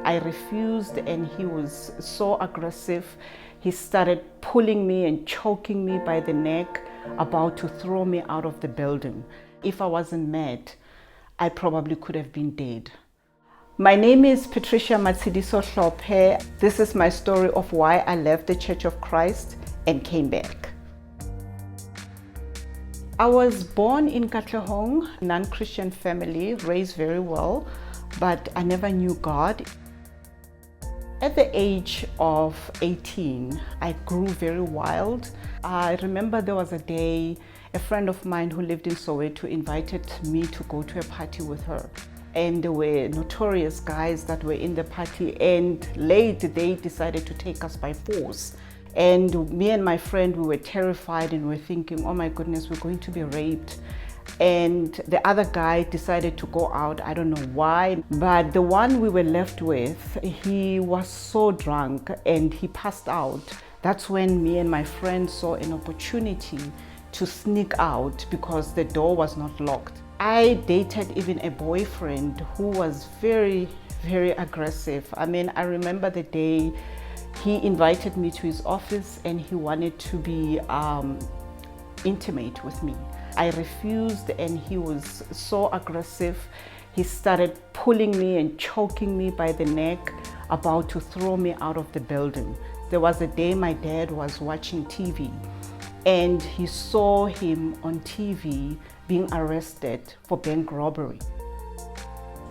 I refused, and he was so aggressive. He started pulling me and choking me by the neck, about to throw me out of the building. If I wasn't mad, I probably could have been dead. My name is Patricia Matsidiso Hlophe. This is my story of why I left the Church of Christ and came back. I was born in Katlehong, non-Christian family, raised very well, but I never knew God. At the age of 18, I grew very wild. I remember there was a day, a friend of mine who lived in Soweto invited me to go to a party with her. And there were notorious guys that were in the party, and late they decided to take us by force. And me and my friend, we were terrified and we were thinking, oh my goodness, we're going to be raped. And the other guy decided to go out. I don't know why, but the one we were left with, he was so drunk and he passed out. That's when me and my friend saw an opportunity to sneak out because the door was not locked. I dated even a boyfriend who was very, very aggressive. I mean, I remember the day he invited me to his office and he wanted to be intimate with me. I refused, and he was so aggressive. He started pulling me and choking me by the neck, about to throw me out of the building. There was a day my dad was watching TV and he saw him on TV being arrested for bank robbery.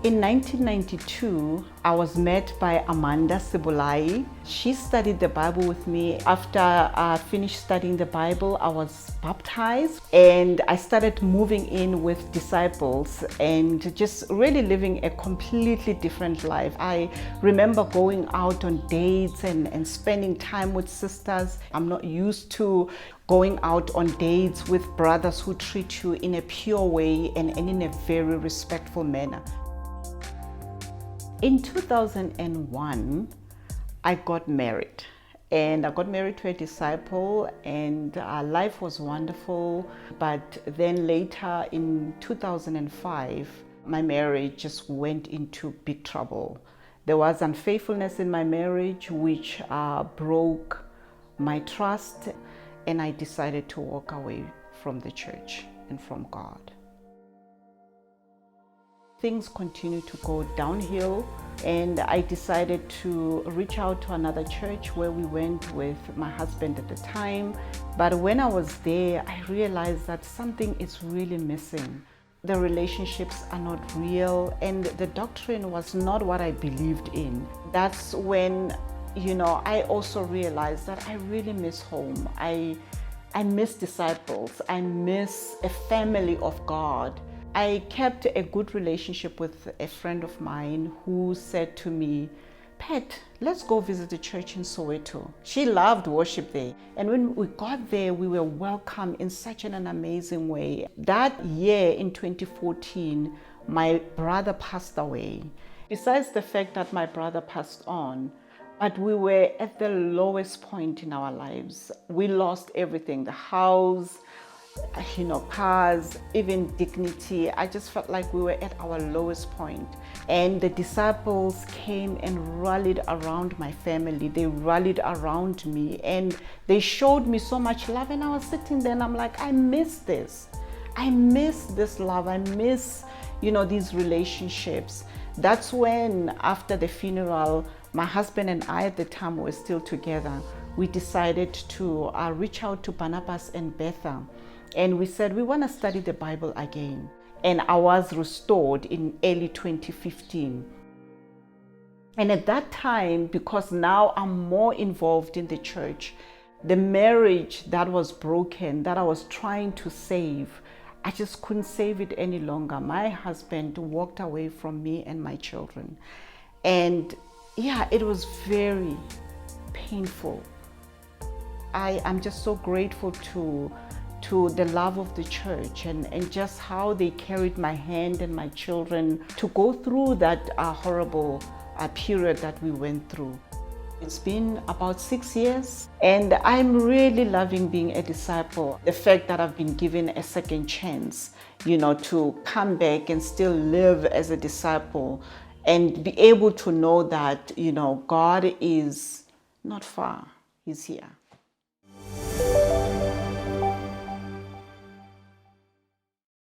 In 1992, I was met by Amanda Sibulai. She studied the Bible with me. After I finished studying the Bible, I was baptized and I started moving in with disciples and just really living a completely different life. I remember going out on dates and spending time with sisters. I'm not used to going out on dates with brothers who treat you in a pure way and in a very respectful manner. In 2001, I got married, and I got married to a disciple, and life was wonderful. But then later in 2005, my marriage just went into big trouble. There was unfaithfulness in my marriage, which broke my trust, and I decided to walk away from the church and from God. Things continued to go downhill, and I decided to reach out to another church where we went with my husband at the time. But when I was there, I realized that something is really missing. The relationships are not real, and the doctrine was not what I believed in. That's when, I also realized that I really miss home. I miss disciples. I miss a family of God. I kept a good relationship with a friend of mine who said to me, Pat, let's go visit the church in Soweto. She loved worship there. And when we got there, we were welcomed in such an amazing way. That year in 2014, my brother passed away. Besides the fact that my brother passed on, but we were at the lowest point in our lives. We lost everything, the house, cars, even dignity. I just felt like we were at our lowest point. And the disciples came and rallied around my family. They rallied around me and they showed me so much love. And I was sitting there and I'm like, I miss this. I miss this love. I miss, these relationships. That's when, after the funeral, my husband and I at the time were still together. We decided to reach out to Barnabas and Betha. And we said, we want to study the Bible again. And I was restored in early 2015. And at that time, because now I'm more involved in the church, the marriage that was broken, that I was trying to save, I just couldn't save it any longer. My husband walked away from me and my children. And it was very painful. I'm just so grateful to the love of the church and just how they carried my hand and my children to go through that horrible period that we went through. It's been about 6 years and I'm really loving being a disciple. The fact that I've been given a second chance, to come back and still live as a disciple and be able to know that, God is not far, He's here.